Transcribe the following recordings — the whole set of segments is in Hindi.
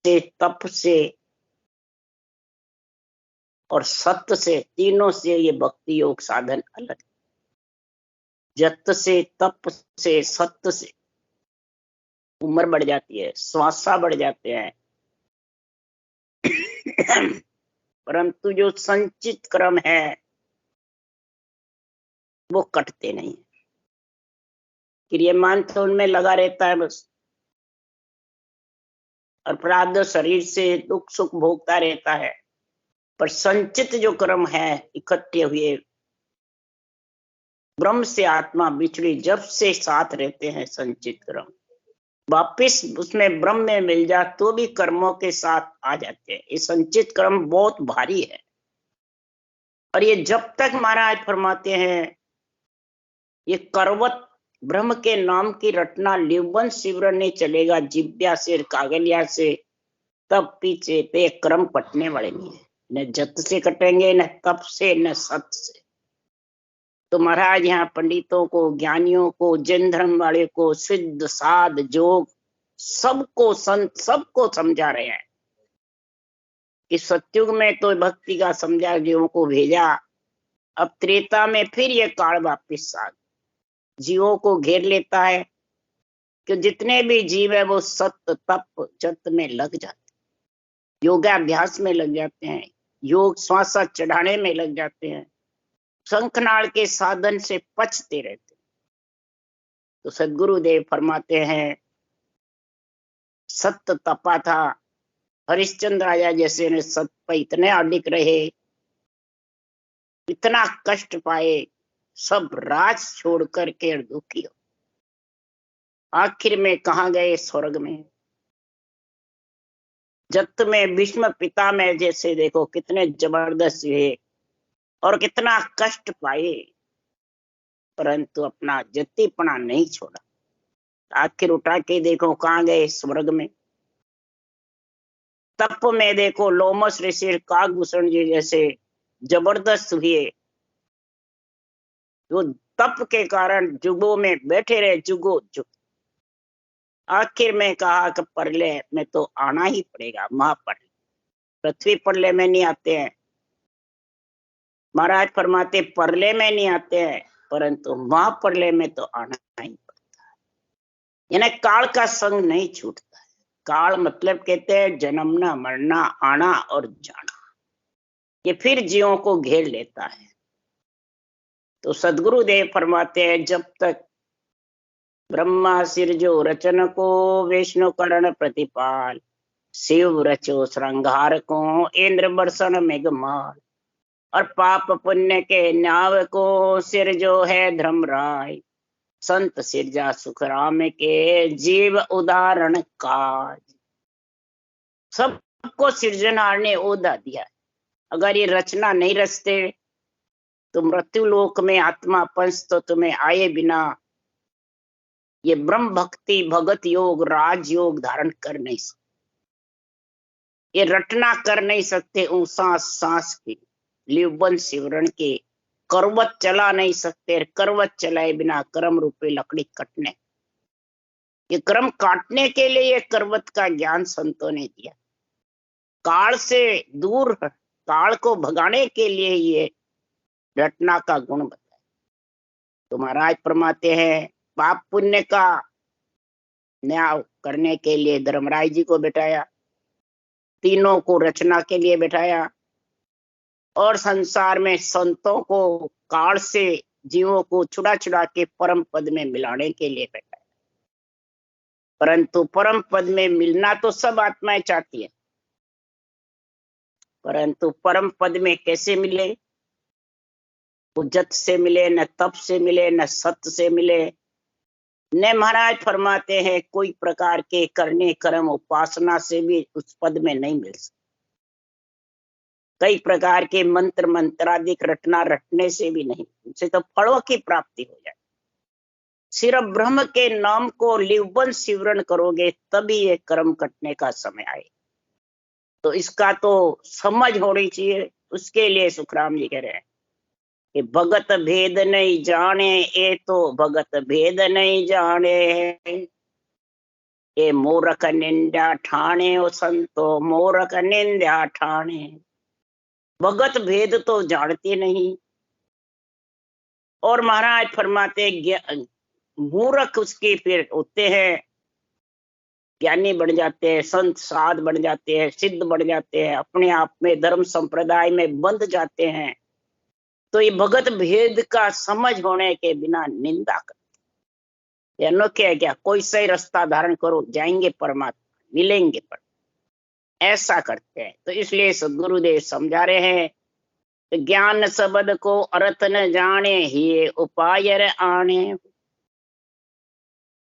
से, तप से और सत्य से, तीनों से ये भक्ति योग साधन अलग। जत से, तप से, सत्य से उम्र बढ़ जाती है, श्वासा बढ़ जाते हैं परंतु जो संचित क्रम है वो कटते नहीं। क्रियमान तो उनमें लगा रहता है बस, और प्रारब्ध शरीर से दुख सुख भोगता रहता है, पर संचित जो क्रम है इकट्ठे हुए ब्रह्म से आत्मा बिछड़ी जब से साथ रहते हैं, संचित क्रम वापिस उसमें ब्रह्म में मिल जा तो भी कर्मों के साथ आ जाते हैं। ये संचित क्रम बहुत भारी है, और ये जब तक महाराज फरमाते हैं ये करवत ब्रह्म के नाम की रटना लिवन सिवरण नहीं चलेगा जिब्या से कागलिया से, तब पीछे पे क्रम कटने वाले नहीं है। न जत से कटेंगे, न तप से, न सत से। तो महाराज यहाँ पंडितों को, ज्ञानियों को, जैन धर्म वाले को, सिद्ध साध जोग सबको, संत सबको समझा रहे हैं कि सत्युग में तो भक्ति का समझा जीवों को भेजा, अब त्रेता में फिर ये काल वापिस आ जीवों को घेर लेता है कि जितने भी जीव है वो सत्य तप जत में लग जाते, योगाभ्यास में लग जाते हैं, योग श्वासा चढ़ाने में लग जाते हैं, शंखनाल के साधन से पचते रहते। तो सदगुरुदेव फरमाते हैं सत्य तपा था, हरिश्चंद्र राजा जैसे ने सत्य पर इतने अडिग रहे, इतना कष्ट पाए, सब राज छोड़ करके दुखी हो, आखिर में कहाँ गए? स्वर्ग में। जत में भीष्म पिता में जैसे देखो कितने जबरदस्त हुए और कितना कष्ट पाए, परंतु अपना जतीपना नहीं छोड़ा। आखिर उठा के देखो कहाँ गए? स्वर्ग में। तप में देखो लोमस ऋषि काकभूषण जी जैसे जबरदस्त हुए, वो तप के कारण जुगों में बैठे रहे, जुगो जुग। आखिर में कहा कि परले में तो आना ही पड़ेगा, महापरले। पृथ्वी परले में नहीं आते हैं, महाराज फरमाते परले में नहीं आते हैं, परंतु महापरले में तो आना ही पड़ता है। यानी काल का संग नहीं छूटता है। काल मतलब कहते हैं जन्मना, मरना, आना और जाना, ये फिर जीवों को घेर लेता है। तो सदगुरुदेव फरमाते हैं जब तक ब्रह्मा सिरजो रचन को, विष्णु करण प्रतिपाल, शिव रचो श्रृंगार को, इंद्र बरसन मेघमाल, और पाप पुण्य के नाव को सिरजो है धर्मराय, संत सिरजा सुखराम के जीव उदाहरण काज। सबको सिरजनहार ने ओदा दिया। अगर ये रचना नहीं रचते तो मृत्यु लोक में आत्मा पंच तो तुम्हें आए बिना ये ब्रह्म भक्ति भगत योग राज योग धारण कर नहीं सकते, ये रटना कर नहीं सकते, सांस सांस की लिवन सिवरण के करवत चला नहीं सकते, करवत चलाए बिना कर्म रूपी लकड़ी कटने। ये क्रम काटने के लिए ये करवत का ज्ञान संतों ने दिया। काल से दूर, काल को भगाने के लिए ये रटना का गुण बताया। तो महाराज फरमाते हैं पाप पुण्य का न्याय करने के लिए धर्मराज जी को बिठाया, तीनों को रचना के लिए बिठाया, और संसार में संतों को काल से जीवों को छुड़ा छुड़ा के परम पद में मिलाने के लिए बैठाया। परंतु परम पद में मिलना तो सब आत्माएं चाहती है, परंतु परम पद में कैसे मिले? वो जत से मिले, न तप से मिले, न सत्य से मिले, न महाराज फरमाते हैं कोई प्रकार के करने कर्म उपासना से भी उस पद में नहीं मिल सकते। कई प्रकार के मंत्र मंत्रादिक रटना रटने से भी नहीं, उनसे तो फलों की प्राप्ति हो जाए। सिर्फ ब्रह्म के नाम को लिवन सिवरण करोगे तभी ये कर्म कटने का समय आए। तो इसका तो समझ होनी चाहिए। उसके लिए सुखराम जी कह रहे हैं कि भगत भेद नहीं जाने, ए तो भगत भेद नहीं जाने। ये मूर्ख निंदा ठाणे ओ संतो, मूर्ख निंदा ठाणे। भगत भेद तो जानते नहीं। और महाराज फरमाते मूर्ख उसके फिर होते हैं, ज्ञानी बन जाते हैं, संत साध बन जाते हैं, सिद्ध बन जाते हैं, अपने आप में धर्म संप्रदाय में बंध जाते हैं। तो ये भगत भेद का समझ होने के बिना निंदा करते। ये अनोखे है क्या? कोई सही रास्ता धारण करो, जाएंगे परमात्मा, मिलेंगे पर ऐसा करते हैं। तो इसलिए सदगुरुदेव समझा रहे हैं, ज्ञान शब्द को अर्थ न जाने, ही उपाय आने।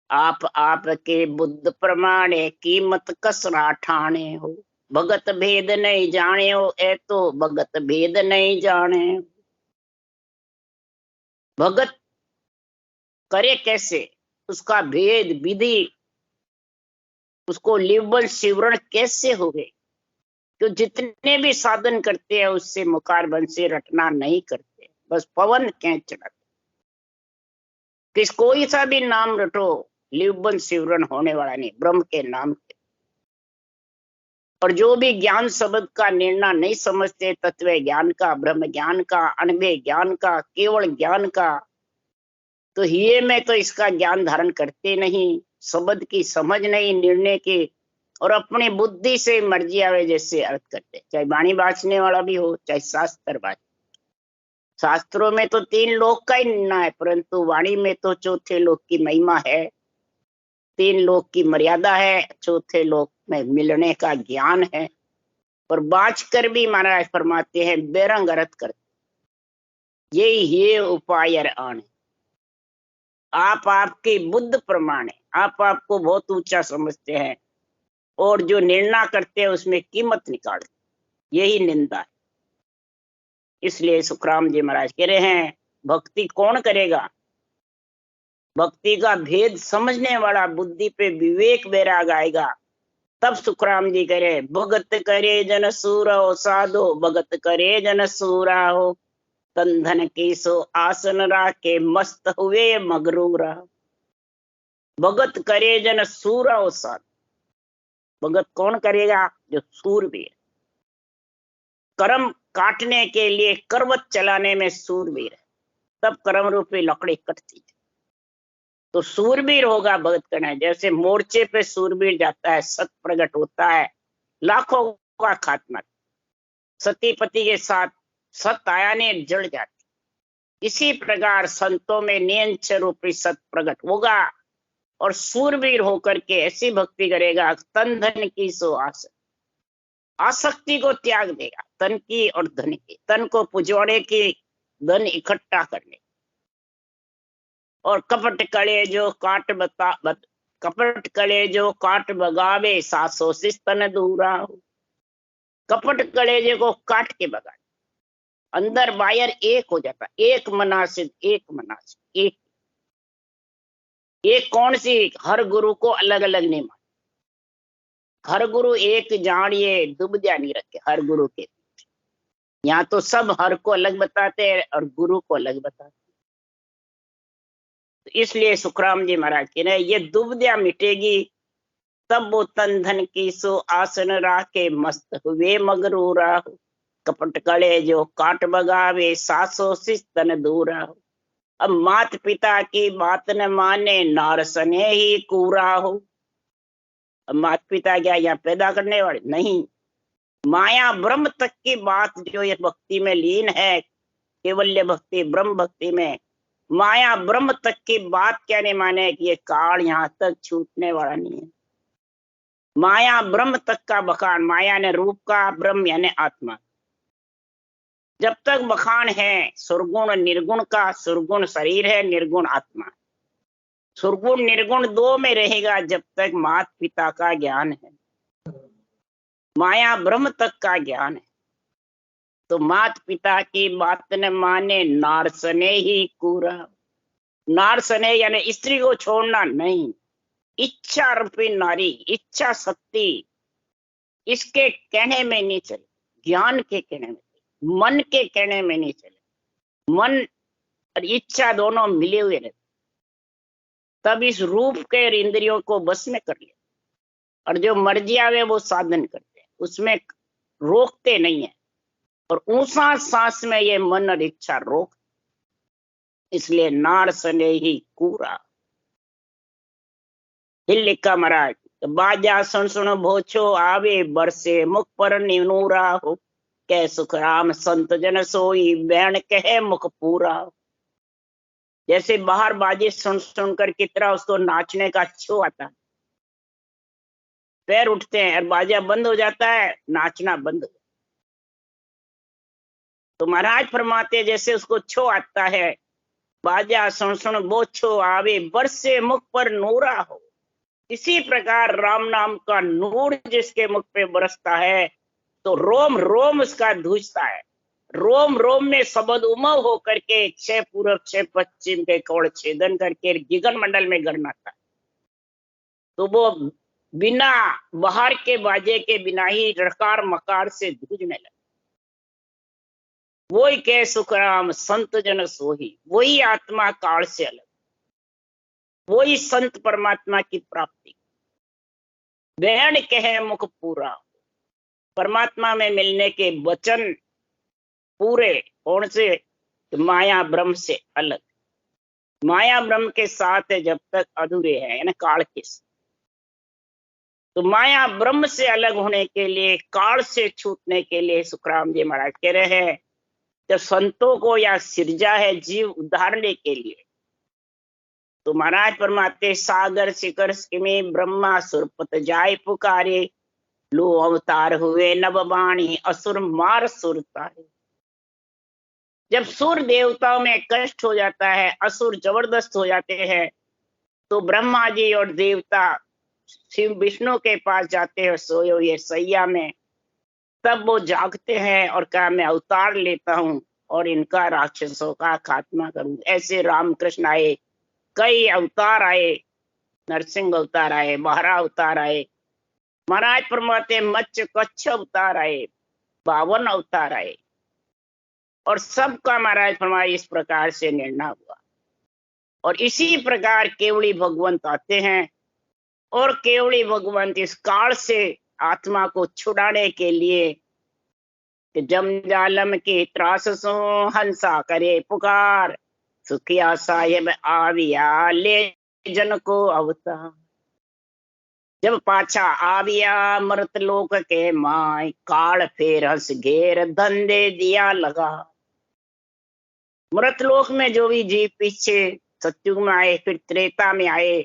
आप के बुद्ध प्रमाणे, कीमत कसरा ठाणे हो। भगत भेद नहीं जाने हो, ए तो भगत भेद नहीं जाने। भगत करे कैसे, उसका भेद विधि, उसको लिवल शिवरण कैसे हो गए? तो जितने भी साधन करते हैं उससे मुकार बन से रटना नहीं करते, बस पवन कैच चढ़ाते। किस कोई सा भी नाम रटो, लिवबन शिवरण होने वाला नहीं, ब्रह्म के नाम के। और जो भी ज्ञान शब्द का निर्णय नहीं समझते, तत्व ज्ञान का, ब्रह्म ज्ञान का, अनबे ज्ञान का, केवल ज्ञान का, तो ये में तो इसका ज्ञान धारण करते नहीं, शब्द की समझ नहीं, निर्णय की, और अपनी बुद्धि से मर्जी आवे जैसे अर्थ करते। चाहे वाणी बाँचने वाला भी हो, चाहे शास्त्र बाँच। शास्त्रों में तो 3 लोक का ही निर्णय है, परंतु वाणी में तो चौथे लोक की महिमा है, 3 लोक की मर्यादा है, चौथे लोक में मिलने का ज्ञान है। और बाँच कर भी महाराज फरमाते हैं बेरंग अर्थ करते। ये उपाय आने। आप आपके बुद्ध प्रमाणे, आप आपको बहुत ऊंचा समझते हैं, और जो निर्णय करते हैं उसमें कीमत निकालते, यही निंदा है। इसलिए सुखराम जी महाराज कह रहे हैं, भक्ति कौन करेगा? भक्ति का भेद समझने वाला, बुद्धि पे विवेक वैराग आएगा, तब सुखराम जी कह रहे, भगत करे जन सूरा हो साधो, भगत करे जन सूरा हो। तन धन की सो आसन राखे, मस्त हुए मगरूरा। भगत करे जन सूरा हो साधो। भगत कौन करेगा? जो सूरवीर, कर्म काटने के लिए करवत चलाने में सूरवीर है, तब कर्म रूपी लकड़ी कटती है। तो सूरवीर होगा भगत करना। जैसे मोर्चे पे सूरवीर जाता है, सत प्रकट होता है, लाखों का खात्मा। सती पति के साथ सत आया ने जड़ जाती। इसी प्रकार संतों में नियंच रूपी सत प्रकट होगा, और सूरवीर होकर के ऐसी भक्ति करेगा, तन धन की सो आस, आसक्ति को त्याग देगा, तन की और धन की, तन को पुजवाने की, धन इकट्ठा करने। और कपट कले जो काट कपट कले जो काट बगावे, सासो सिस तन दूरा हो। कपट कलेजे को काट के भगा, अंदर बाहर एक हो जाता, एक मनासिब, एक मनासिब एक। ये कौन सी? हर गुरु को अलग अलग नहीं मान, हर गुरु एक जानिए, दुबदा नहीं रखे हर गुरु के। यहाँ तो सब हर को अलग बताते हैं और गुरु को अलग बताते हैं। तो इसलिए सुखराम जी महाराज कह रहे, ये दुबदा मिटेगी, तब वो तन धन की सो आसन राखे, मस्त हुए मगरूरा हो। कपट कले जो काट बगावे, सासो सिस तन दूरा हो। अब मात पिता की बात न माने, नारसने ही कूरा हो। अब माता पिता क्या यहाँ पैदा करने वाले नहीं, माया ब्रह्म तक की बात जो ये भक्ति में लीन है, केवल्य भक्ति ब्रह्म भक्ति में, माया ब्रह्म तक की बात क्या नहीं माने कि ये काल यहाँ तक छूटने वाला नहीं है। माया ब्रह्म तक का बखान, माया ने रूप का, ब्रह्म यानी आत्मा, जब तक बखान है सुरगुण निर्गुण का। सुरगुण शरीर है, निर्गुण आत्मा। सुरगुण निर्गुण दो में रहेगा जब तक माता पिता का ज्ञान है, माया ब्रह्म तक का ज्ञान है। तो माता पिता की बात न माने, नारसने ही कूरा। नारसने यानी स्त्री को छोड़ना नहीं, इच्छा रूपी नारी, इच्छा शक्ति, इसके कहने में नहीं चले, ज्ञान के कहने में, मन के कहने में नहीं चले। मन और इच्छा दोनों मिले हुए रहते, तब इस रूप के इंद्रियों को बस में कर लिया। और जो मर्जी आवे वो साधन करते हैं, उसमें रोकते नहीं है। और ऊंचा सांस में ये मन और इच्छा रोक, इसलिए नार सने ही कूरा। हिल लिखा महाराज, बाजा सुन सुन भोछो आवे, बरसे मुख पर निनूरा हो, कै सुख राम संत जन सोई, बैण कहे मुख पूरा। जैसे बाहर बाजे सुन सुनकर कितना उसको नाचने का छो आता है, पैर उठते हैं और बाजा बंद हो जाता है, नाचना बंद हो जाता है। तो महाराज फरमाते जैसे उसको छो आता है, बाजा सुन सुन बोछो आवे, बरसे मुख पर नूरा हो, इसी प्रकार राम नाम का नूर जिसके मुख पे बरसता है तो रोम रोम उसका धूजता है, रोम रोम में सबद उमव होकर के 6 पूरब 6 पश्चिम के कोण छेदन करके गिगन मंडल में गणनाता है। तो वो बिना बाहर के बाजे के बिना ही रकार मकार से धूजने लगे। वही के सुखराम संत जन सोही, वही आत्मा काल से अलग, वही संत परमात्मा की प्राप्ति। बैण कहे मुख पूरा, परमात्मा में मिलने के वचन पूरे कौन से? माया ब्रह्म से अलग। माया ब्रह्म के साथ है जब तक अधूरे हैं, यानी काल के साथ। तो माया ब्रह्म से अलग होने के लिए, काल से छूटने के लिए सुखराम जी महाराज कह रहे हैं, जब संतों को या सिरजा है जीव उद्धारने के लिए, तो महाराज फरमाते सागर शिखर में ब्रह्मा सुरपत जाय पुकारे, लो अवतार हुए नववाणी असुर मार सुरतारे। जब सुर देवताओं में कष्ट हो जाता है, असुर जबरदस्त हो जाते हैं, तो ब्रह्मा जी और देवता शिव विष्णु के पास जाते हैं, सोयो ये सैया में। तब वो जागते हैं और कहा मैं अवतार लेता हूं और इनका राक्षसों का खात्मा करूं। ऐसे रामकृष्ण आए, कई अवतार आए, नरसिंह अवतार आए, महारा अवतार आए, महाराज फरमाते मत्स्य कच्छ अवतार आए, 52 अवतार आए, और सबका महाराज फरमाए इस प्रकार से निर्णय हुआ। और इसी प्रकार केवली भगवंत आते हैं, और केवली भगवंत इस काल से आत्मा को छुड़ाने के लिए कि जमजालम के त्रास सो हंसा करे पुकार, सुखिया साहेब आविया ले जन को अवतार। जब पाछा आविया मृत लोक के माय, काल फेर हंस घेर धंधे दिया लगा। मृत लोक में जो भी जीव पीछे सत्युग में आए, फिर त्रेता में आए,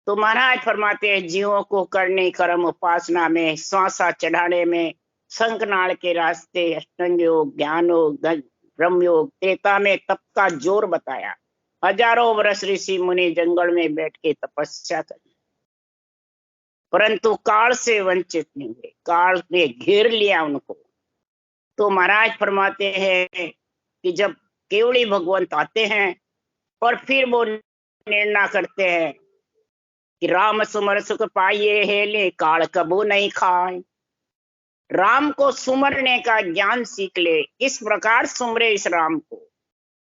तो महाराज फरमाते हैं जीवों को करने कर्म उपासना में, श्वासा चढ़ाने में, शंखनाल के रास्ते, अष्टांग योग, ज्ञान योग, ब्रह्म योग, त्रेता में तप का जोर बताया। हजारों वर्ष ऋषि मुनि जंगल में बैठ के तपस्या करी, परंतु काल से वंचित नहीं हुए, काल ने घेर लिया उनको। तो महाराज फरमाते हैं कि जब केवली भगवंत आते हैं और फिर वो निर्णय करते हैं कि राम सुमर सुख पाइए हेले, काल कबू नहीं खाए। राम को सुमरने का ज्ञान सीख ले, इस प्रकार सुमरे इस राम को।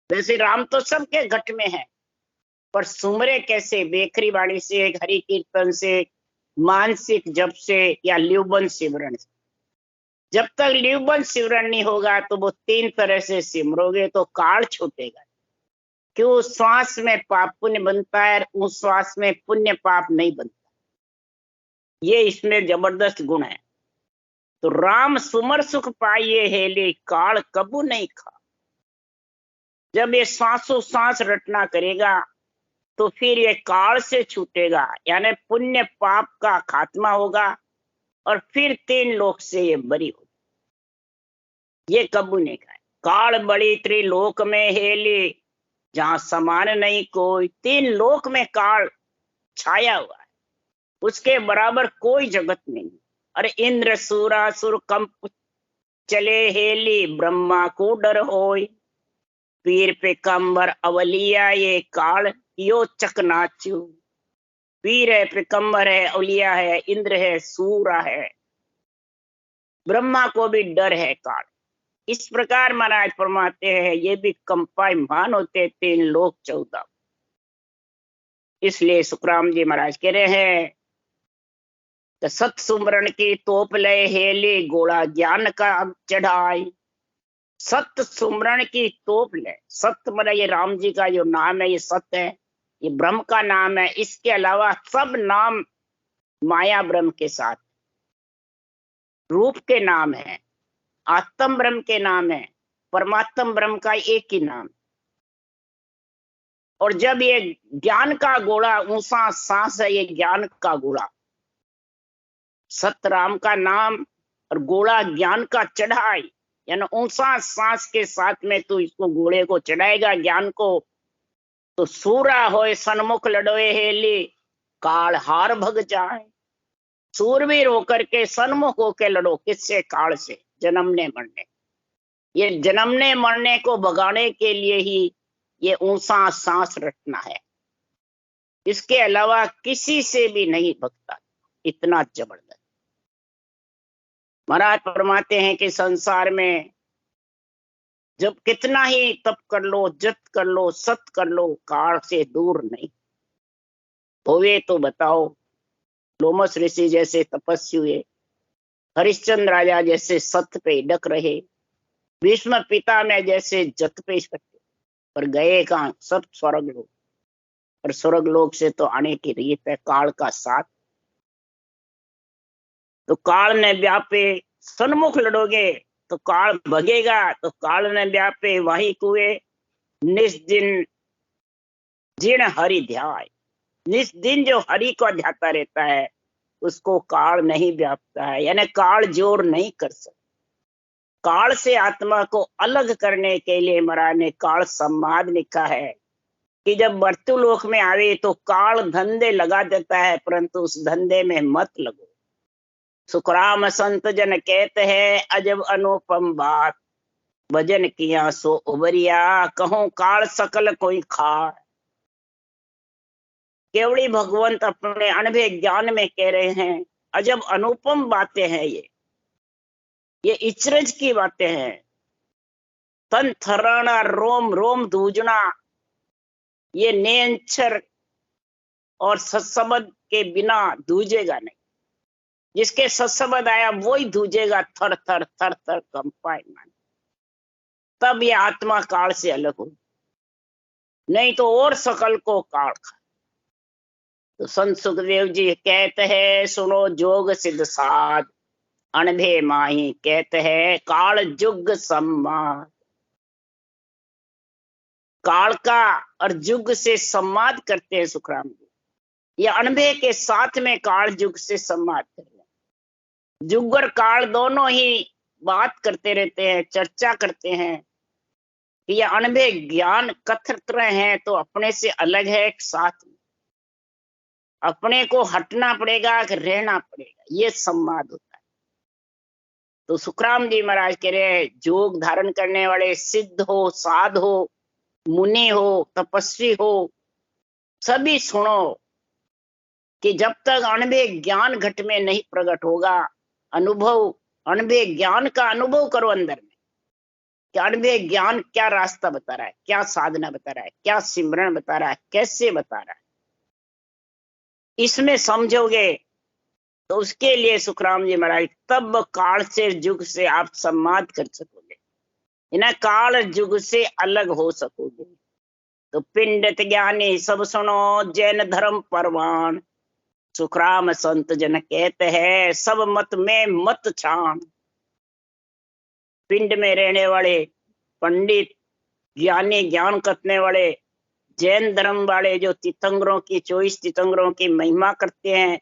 वैसे राम तो सबके घट में है, पर सुमरे कैसे? बेखरी वाणी से, हरि कीर्तन से, मानसिक जप से, या लिवबंद सिमरन से। जब तक लिवबंद सिमरन नहीं होगा तो वो 3 तरह से सिमरोगे तो काल छूटेगा। क्यों? श्वास में पाप पुण्य बनता है, उस श्वास में पुण्य पाप नहीं बनता। ये इसमें जबरदस्त गुण है। तो राम सुमर सुख पाइए हेले, काल कबू नहीं खा। जब ये श्वासों श्वास रटना करेगा तो फिर ये काल से छूटेगा, यानी पुण्य पाप का खात्मा होगा, और फिर 3 लोक से ये बरी होगी। ये कबू नहीं खाए। काल बड़ी त्रिलोक में हेले, जहां समान नहीं कोई। 3 लोक में काल छाया हुआ है, उसके बराबर कोई जगत नहीं। अरे इंद्र सूरासुर कंप चले हेली, ब्रह्मा को डर होय। पीर पे कंबर अवलिया ये काल यो चकनाचू। पीर है, पिकम्बर है, अवलिया है, इंद्र है, सूरा है, ब्रह्मा को भी डर है काल। इस प्रकार महाराज फरमाते हैं ये भी कंपायमान होते 3 लोक 14। इसलिए सुखराम जी महाराज कह रहे हैं तो सत सुमरण की तोप ले हेली गोला ज्ञान का चढ़ाई। सत सुमरण की तोप ले, सत मतलब ये राम जी का जो नाम है ये सत्य है, ये ब्रह्म का नाम है। इसके अलावा सब नाम माया ब्रह्म के साथ, रूप के नाम है, आत्म ब्रह्म के नाम है, परमात्म ब्रह्म का एक ही नाम। और जब ये ज्ञान का गोला ऊंचा सांस है, ये ज्ञान का गोला, सत राम का नाम और गोला ज्ञान का चढ़ाई, यानी ऊंचा सांस के साथ में तू इसको घोड़े को चढ़ाएगा ज्ञान को, तो सूरा होए सन्मुख लड़ोए हेली काल हार भग जाए। सूरवीर होकर के सन्मुख होकर लड़ो, किससे? काल से, जन्मने मरने। ये जन्मने मरने को भगाने के लिए ही ये ऊंचा सांस रटना है, इसके अलावा किसी से भी नहीं भगता। इतना जबरदस्त महाराज फरमाते हैं कि संसार में जब कितना ही तप कर लो, जत कर लो, सत कर लो, काल से दूर नहीं होवे तो बताओ। लोमस ऋषि जैसे तपस्वी हुए, हरिश्चंद्र राजा जैसे सत पे डक रहे, भीष्म पिता में जैसे जत पे सकते, पर गए कहां? सब स्वर्ग लोग। और स्वर्ग लोग से तो आने की रीत है काल का साथ। तो काल ने व्यापे सन्मुख लड़ोगे तो काल भगेगा, तो काल ने व्यापे वही कुए निस्दिन जिण हरि ध्याय। निस्दिन जो हरि को ध्याता रहता है उसको काल नहीं व्यापता है, यानी काल जोर नहीं कर सकता। काल से आत्मा को अलग करने के लिए महाराज ने काल संवाद लिखा है कि जब मृत्युलोक में आवे तो काल धंधे लगा देता है, परंतु उस धंधे में मत लगो। सुखराम संत जन कहते हैं अजब अनुपम बात, भजन किया सो उबरिया, कहूं काल सकल कोई खा। केवड़ी भगवंत अपने अनुभव ज्ञान में कह रहे हैं अजब अनुपम बातें हैं ये इचरज की बातें हैं। तन थराना, रोम रोम दूजना, ये नेंचर और सत्सबद के बिना दूजेगा नहीं। जिसके सत्सबद आया वो ही दूजेगा, थर थर थर थर कंपाए मान, तब ये आत्मा काल से अलग हो, नहीं तो और सकल को काल खा। तो संत सुखदेव जी कहते हैं सुनो जोग सिद्ध साध, अनभे माही कहते हैं काल जुग सम्माद। काल का और जुग से संवाद करते हैं सुखराम जी। ये अनभे के साथ में काल जुग से संवाद कर रहे हैं। जुग और काल दोनों ही बात करते रहते हैं, चर्चा करते हैं कि ये अनभे ज्ञान कथरत रहे हैं तो अपने से अलग है, एक साथ में अपने को हटना पड़ेगा कि रहना पड़ेगा, ये संवाद होता है। तो सुखराम जी महाराज कह रहे हैं जोग धारण करने वाले सिद्ध हो, साध हो, मुनि हो, तपस्वी हो, सभी सुनो कि जब तक अनभे ज्ञान घट में नहीं प्रकट होगा, अनुभव अनभे ज्ञान का अनुभव करो अंदर में कि अनभे ज्ञान क्या रास्ता बता रहा है, क्या साधना बता रहा है, क्या सिमरन बता रहा है, कैसे बता रहा है। इसमें समझोगे तो उसके लिए सुखराम जी महाराज तब काल से युग से आप संवाद कर सकोगे, इन्हें काल युग से अलग हो सकोगे। तो पिंडित ज्ञानी सब सुनो जैन धर्म परवान, सुखराम संत जन कहते हैं सब मत में मत छान। पिंड में रहने वाले पंडित ज्ञानी, ज्ञान कथने वाले जैन धर्म वाले जो तीर्थंकरों की 24 तीर्थंकरों की महिमा करते हैं,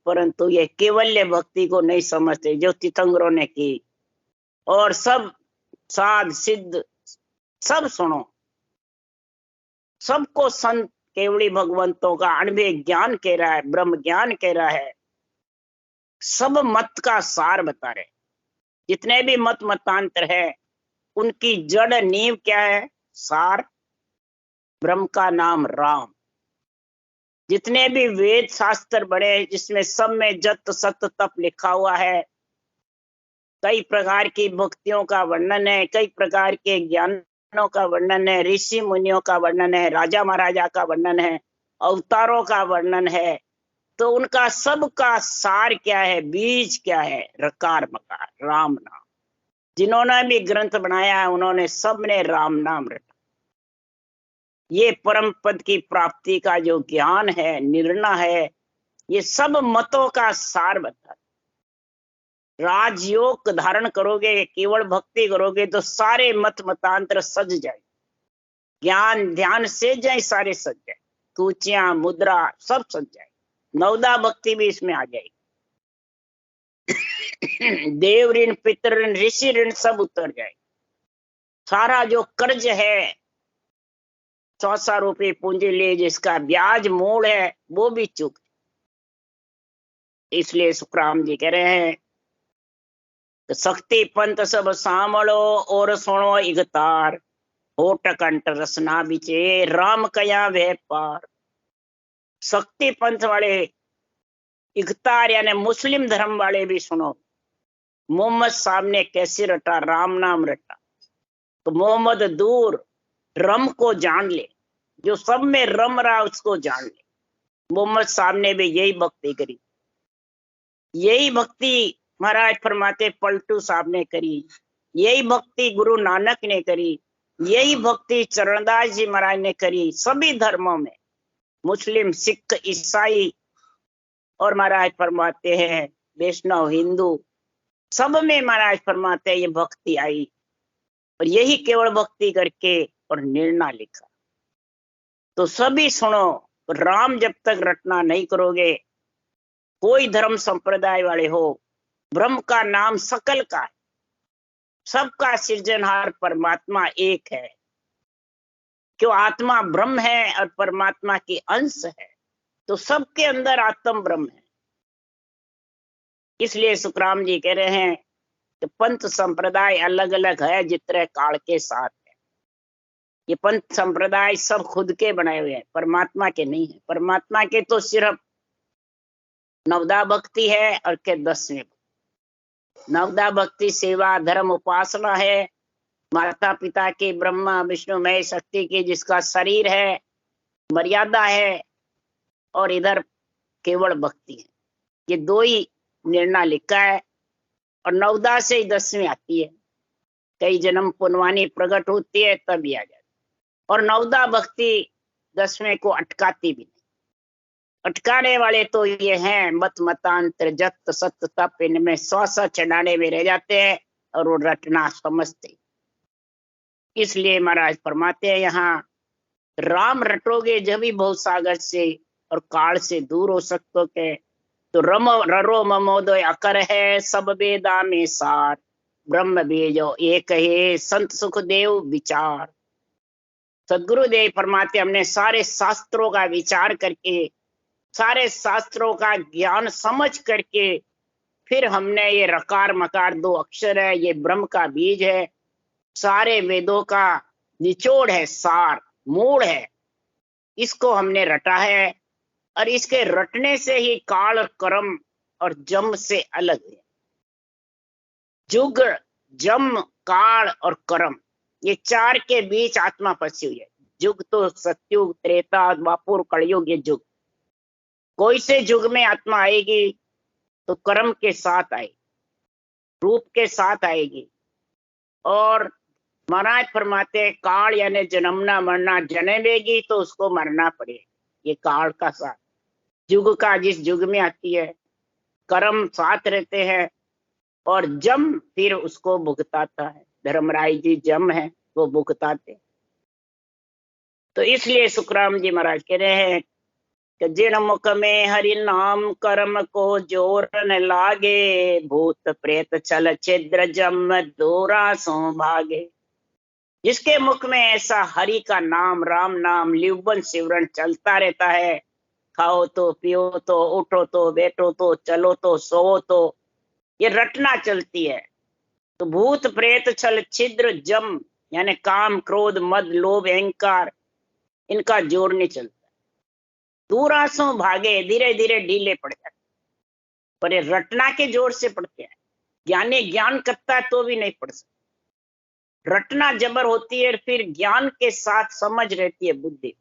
परंतु ये केवल्य भक्ति को नहीं समझते जो तीर्थंकरों ने की। और सब साध सिद्ध सब सुनो, सबको संत केवड़ी भगवंतों का अनभे ज्ञान कह रहा है, ब्रह्म ज्ञान कह रहा है, सब मत का सार बता रहे। जितने भी मत मतांतर है उनकी जड़ नींव क्या है? सार ब्रह्म का नाम राम। जितने भी वेद शास्त्र बड़े जिसमें सब में जत सत तप लिखा हुआ है, कई प्रकार की भक्तियों का वर्णन है, कई प्रकार के ज्ञानों का वर्णन है, ऋषि मुनियों का वर्णन है, राजा महाराजा का वर्णन है, अवतारों का वर्णन है, तो उनका सबका सार क्या है, बीज क्या है, रकार मकार राम नाम। जिन्होंने भी ग्रंथ बनाया है उन्होंने सबने राम नाम रटा। ये परम पद की प्राप्ति का जो ज्ञान है, निर्णय है, ये सब मतों का सार बता। राजयोग धारण करोगे, केवल भक्ति करोगे तो सारे मत मतांतर सज जाए। ज्ञान ध्यान से जाए, सारे सज जाए। सूचियां मुद्रा सब सज जाए। नवदा भक्ति भी इसमें आ जाएगी। देव ऋण, पितृ ऋण, ऋषि ऋण सब उतर जाए। सारा जो कर्ज है, 100 रुपये पूंजी ले जिसका ब्याज मूल है, वो भी चुक। इसलिए सुखराम जी कह रहे हैं, शक्ति पंथ सब सामलो और सुनो इगतार, होट कंठ रसना बिचे राम कया व्यापार। शक्ति पंथ वाले इगतार यानी मुस्लिम धर्म वाले भी सुनो, मोहम्मद साहब ने कैसे रटा, राम नाम रटा। तो मोहम्मद दूर, रम को जान ले, जो सब में रम रहा उसको जान ले। मोहम्मद साहब ने भी यही भक्ति करी, यही भक्ति महाराज फरमाते पलटू साहब ने करी, यही भक्ति गुरु नानक ने करी, यही भक्ति चरणदास जी महाराज ने करी। सभी धर्मों में, मुस्लिम, सिख, ईसाई और महाराज फरमाते हैं वैष्णव, हिंदू, सब में महाराज फरमाते हैं ये भक्ति आई। और यही केवल भक्ति करके और निर्णय लिखा। तो सभी सुनो, राम जब तक रटना नहीं करोगे, कोई धर्म संप्रदाय वाले हो, ब्रह्म का नाम सकल का है, सबका सृजनहार परमात्मा एक है। क्यों, आत्मा ब्रह्म है और परमात्मा की अंश है, तो सबके अंदर आत्म ब्रह्म है। इसलिए सुखराम जी कह रहे हैं कि पंथ संप्रदाय अलग अलग है जितने काल के साथ है। ये पंथ संप्रदाय सब खुद के बनाए हुए हैं, परमात्मा के नहीं है। परमात्मा के तो सिर्फ नवदा भक्ति है और के 10वें। नवदा भक्ति सेवा धर्म उपासना है, माता पिता के ब्रह्मा विष्णु महेश शक्ति की जिसका शरीर है, मर्यादा है, और इधर केवल भक्ति है। ये दो ही निर्णय लिखा है। और नवदा से ही 10वीं आती है, कई जन्म पुनवानी प्रकट होती है तभी आ जाती। और नवदा भक्ति 10वें को अटकाती भी नहीं। अटकाने वाले तो ये हैं मत मतांतर जत सत तप, इनमें श्वास चढ़ाने में रह जाते हैं और वो रटना समझते। इसलिए महाराज फरमाते हैं यहाँ, राम रटोगे जब भी बहुत सागर से और काल से दूर हो सकते के। तो रम ररो ममोदय अकर है, सब वेदा में सार, ब्रह्म बीजो एक है, संत सुखदेव विचार। सदगुरुदेव फरमाते हमने सारे शास्त्रों का विचार करके, सारे शास्त्रों का ज्ञान समझ करके, फिर हमने ये रकार मकार 2 अक्षर है, ये ब्रह्म का बीज है, सारे वेदों का निचोड़ है, सार मूल है, इसको हमने रटा है। और इसके रटने से ही काल और कर्म और जम से अलग है। जुग, जम, काल और कर्म, ये 4 के बीच आत्मा फंसी हुई है। जुग तो सतयुग, त्रेता, द्वापर, कलयुग, ये जुग। कोई से जुग में आत्मा आएगी तो कर्म के साथ आएगी, रूप के साथ आएगी। और महाराज फरमाते काल यानी जन्मना मरना, जन्मेगी तो उसको मरना पड़ेगा, ये काल का साथ। जुग का जिस जुग में आती है, कर्म साथ रहते हैं, और जम फिर उसको भुगताता है। धर्मराय जी जम है, वो भुगताते। तो इसलिए सुखराम जी महाराज कह रहे हैं कि जिन मुख में हरि नाम कर्म को जोर न लागे, भूत प्रेत छल छिद्र जम दोरा सो भागे। जिसके मुख में ऐसा हरि का नाम, राम नाम, लिवबन सिवरण चलता रहता है, खाओ तो, पियो तो, उठो तो, बैठो तो, चलो तो, सोओ तो, ये रटना चलती है। तो भूत प्रेत छल छिद्र जम यानी काम क्रोध मद लोभ अहंकार, इनका जोर नहीं चलता। दूरासों भागे, धीरे धीरे ढीले पड़ जाते, पर ये रटना के जोर से पड़ते हैं। ज्ञानी ज्ञान करता है तो भी नहीं पढ़ सकता। रटना जबर होती है, फिर ज्ञान के साथ समझ रहती है बुद्धि।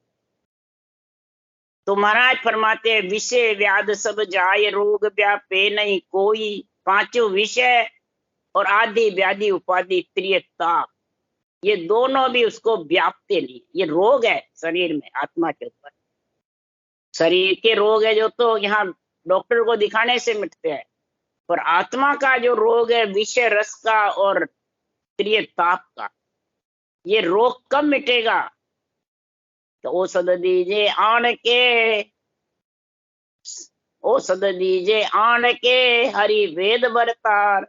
तो महाराज फरमाते हैं विषय व्याध सब जाय, रोग व्यापे नहीं कोई। पांचों विषय और आदि व्याधि उपाधि त्रिय ताप, ये दोनों भी उसको व्यापते नहीं। ये रोग है शरीर में, आत्मा के ऊपर। शरीर के रोग है जो तो यहाँ डॉक्टर को दिखाने से मिटते हैं, पर आत्मा का जो रोग है विषय रस का और त्रिय ताप का, ये रोग कब मिटेगा? तो औषध दीजिए आन के, औषध दीजिए आन के, हरि वेद बरतार।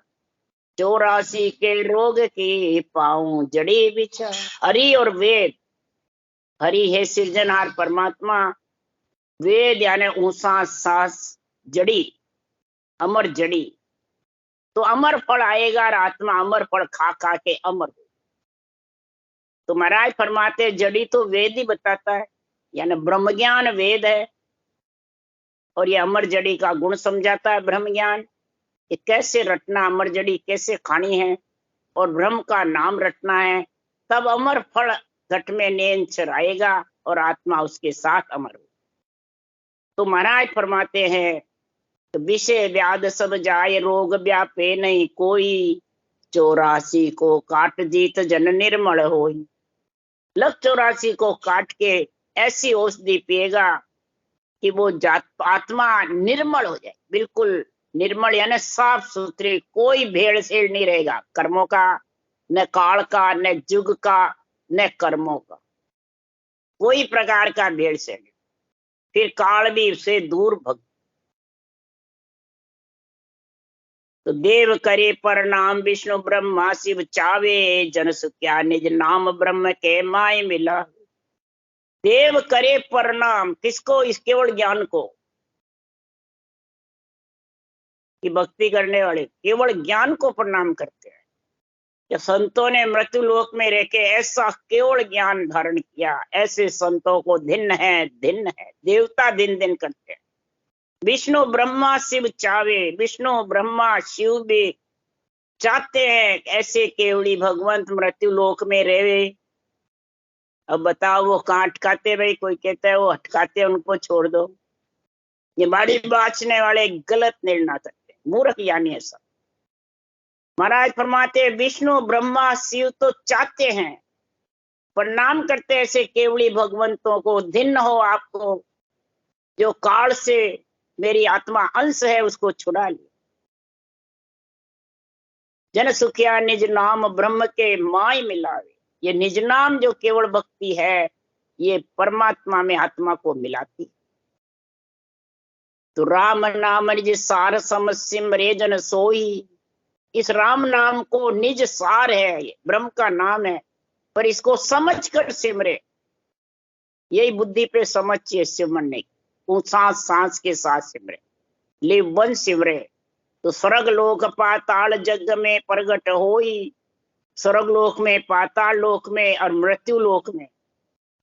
84 के रोग की पाऊं जड़ी बिछा। हरि और वेद, हरि है सृजनहार परमात्मा, वेद यानी ऊषा सांस जड़ी, अमर जड़ी। तो अमर फल आएगा और आत्मा अमर फल खा खा के अमर हो। तो महाराज फरमाते जड़ी तो वेद ही बताता है, यानी ब्रह्म ज्ञान वेद है, और ये अमर जड़ी का गुण समझाता है ब्रह्म ज्ञान। ये कैसे रटना, अमर जड़ी कैसे खानी है और ब्रह्म का नाम रटना है, तब अमर फल घट में नैन चराएगा और आत्मा उसके साथ अमर हो। तो महाराज फरमाते हैं तो विषय व्याध सब जाए, रोग व्यापे नहीं कोई। 84 को काट जीत जन निर्मल होई। लग 84 को काट के ऐसी औषधि पिएगा कि वो आत्मा निर्मल हो जाए, बिल्कुल निर्मल यानी साफ सुथरी, कोई भेड़-सेड़ नहीं रहेगा कर्मों का, न काल का, न जुग का, न कर्मों का, कोई प्रकार का भेड़-सेड़ नहीं। फिर काल भी उससे दूर भग। तो देव करे प्रणाम विष्णु ब्रह्मा शिव चावे, जन सुख्या निज नाम ब्रह्म के माय मिला। देव करे प्रणाम किसको? इस केवल ज्ञान को, कि भक्ति करने वाले केवल ज्ञान को प्रणाम करते हैं। जब संतों ने मृत्यु लोक में रह के ऐसा केवल ज्ञान धारण किया, ऐसे संतों को धिन्न है, धिन्न है, देवता दिन दिन करते हैं। विष्णु ब्रह्मा शिव चावे, विष्णु ब्रह्मा शिव भी चाहते हैं ऐसे केवली भगवंत मृत्यु लोक में रहे। अब बताओ वो कहाँ अटकाते भाई? कोई कहता है वो अटकाते, उनको छोड़ दो। ये बाड़ी बाचने वाले गलत निर्णय करते, मूर्ख यानी ऐसा। महाराज फरमाते विष्णु ब्रह्मा शिव तो चाहते हैं, प्रणाम करते ऐसे केवली भगवंतों को, धिन्न हो आपको, जो काल से मेरी आत्मा अंश है उसको छुड़ा ले। जन सुखिया निज नाम ब्रह्म के माय मिलावे। ये निज नाम जो केवल भक्ति है, ये परमात्मा में आत्मा को मिलाती। तो राम नाम निज सार सम सिमरे जन सोई। इस राम नाम को निज सार है, ये ब्रह्म का नाम है, पर इसको समझ कर सिमरे। यही बुद्धि पे समझ चाहिए सिमरने की। वो सांस सांस के साथ सिमरे, ले वन सिमरे, तो स्वर्ग लोक पाताल जग में प्रगट होई। स्वर्ग लोक में, पाताल लोक में और मृत्यु लोक में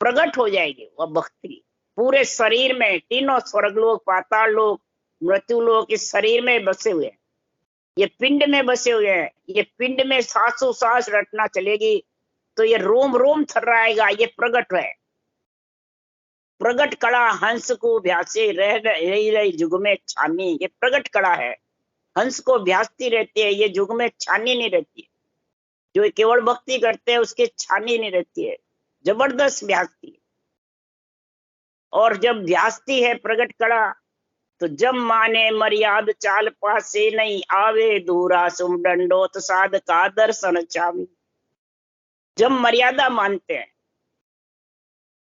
प्रगट हो जाएगी वह भक्ति। पूरे शरीर में तीनों स्वर्ग लोक, पाताल लोक, मृत्यु लोक इस शरीर में बसे हुए हैं, ये पिंड में बसे हुए हैं। ये पिंड में सांसों सांस रटना चलेगी तो ये रोम रोम थर्राएगा। ये प्रगट है, प्रगट कला हंस को भ्यासे रह रही जुग में छानी। ये प्रगट कला है, हंस को भ्यासती रहती है, ये जुग में छानी नहीं रहती है। जो केवल भक्ति करते हैं उसके छानी नहीं रहती है, जबरदस्त भ्यासती है। और जब भ्यासती है प्रगट कला, तो जब माने मर्याद चाल पासे नहीं आवे, दूरा सुम दंडोत साध का दर्शन चावी। जब मर्यादा मानते हैं,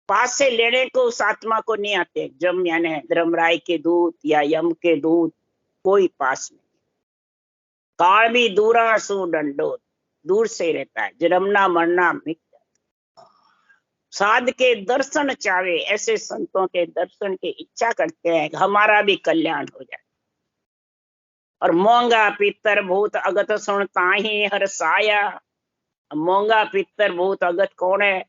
पास से लेने को उस आत्मा को नहीं आते। जम यानी धर्मराय के दूत या यम के दूत, कोई पास नहीं। काल भी दूरा सु दंडोत, दूर से रहता है, जन्मना मरना मिट जाता। साध के दर्शन चावे, ऐसे संतों के दर्शन की इच्छा करते हैं कि हमारा भी कल्याण हो जाए। और मोंगा पितर भूत अगत सुनता ही हर साया। मोंगा पितर भूत अगत कौन है?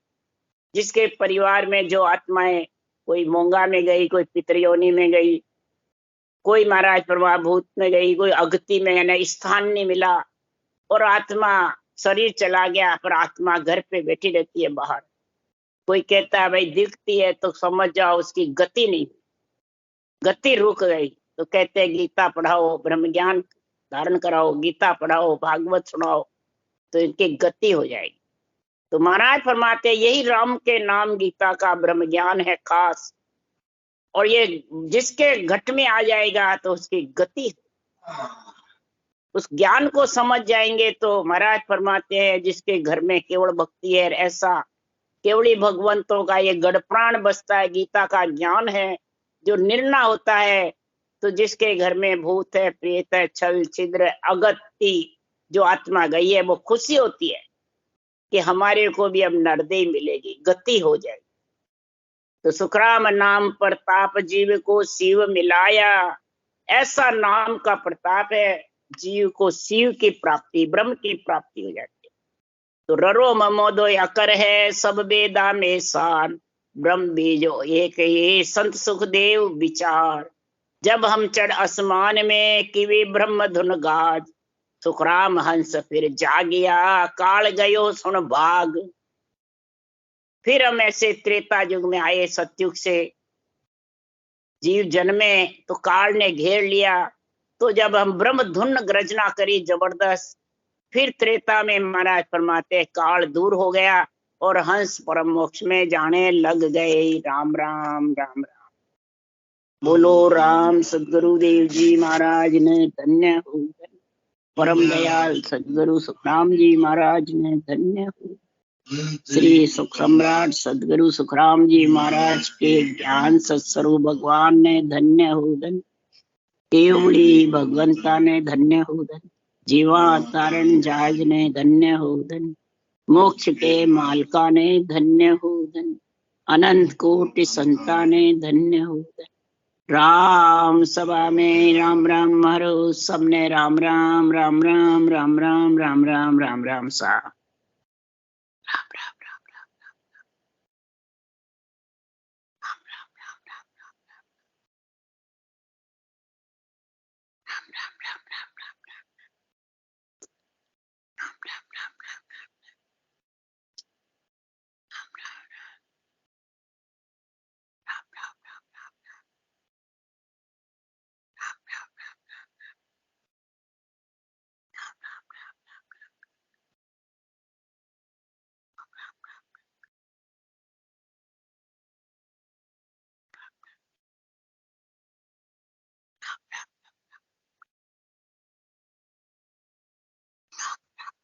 जिसके परिवार में जो आत्माएं, कोई मोंगा में गई, कोई पितरयोनि में गई, कोई महाराज प्रभा भूत में गई, कोई अगति में, यानी स्थान नहीं मिला और आत्मा शरीर चला गया, पर आत्मा घर पे बैठी रहती है बाहर। कोई कहता है भाई दिखती है तो समझ जाओ उसकी गति नहीं, गति रुक गई। तो कहते हैं गीता पढ़ाओ, ब्रह्म ज्ञान धारण कराओ, गीता पढ़ाओ, भागवत सुनाओ, तो इनकी गति हो जाएगी। तो महाराज फरमाते यही राम के नाम गीता का ब्रह्म ज्ञान है खास, और ये जिसके घट में आ जाएगा तो उसकी गति, उस ज्ञान को समझ जाएंगे। तो महाराज फरमाते हैं जिसके घर में केवल भक्ति है, ऐसा केवली भगवंतों का ये गढ़ प्राण बसता है, गीता का ज्ञान है जो निर्णय होता है। तो जिसके घर में भूत है, प्रेत है, छल छिद्र अगति जो आत्मा गई है, वो खुशी होती है कि हमारे को भी अब नरदेही मिलेगी, गति हो जाएगी। तो सुखराम नाम प्रताप जीव को शिव मिलाया, ऐसा नाम का प्रताप है, जीव को शिव की प्राप्ति, ब्रह्म की प्राप्ति हो जाती है। तो ररो ममोदो अकर है सब वेदा में सार, ब्रह्म बीजो एक ये संत सुखदेव विचार। जब हम चढ़ आसमान में किवी ब्रह्म धुन गाज, सुखराम हंस फिर जागिया काल गयो सुन भाग। फिर हम ऐसे त्रेता युग में आए, सतयुग से जीव जन्मे तो काल ने घेर लिया। तो जब हम ब्रह्म धुन गर्जना करी जबरदस्त, फिर त्रेता में महाराज फरमाते काल दूर हो गया और हंस परम मोक्ष में जाने लग गए। राम राम राम राम। बोलो राम सदगुरुदेव जी महाराज ने धन्य हो। परम दयाल सदगुरु सुखराम जी महाराज ने धन्य हो। श्री सुख सम्राट सदगुरु सुखराम जी महाराज के ज्ञान सत्स्वरूप भगवान ने धन्य हो धन। केवड़ी भगवंता ने धन्य हो धन। जीवा तारण जहाज ने धन्य हो धन। मोक्ष के मालका ने धन्य हो धन। अनंत कोटि संता ने धन्य हो धन। राम सभा में राम राम मारो, सबने राम राम राम राम राम राम राम राम राम राम सा। राम राम राम राम राम राम राम राम राम राम राम राम राम राम राम राम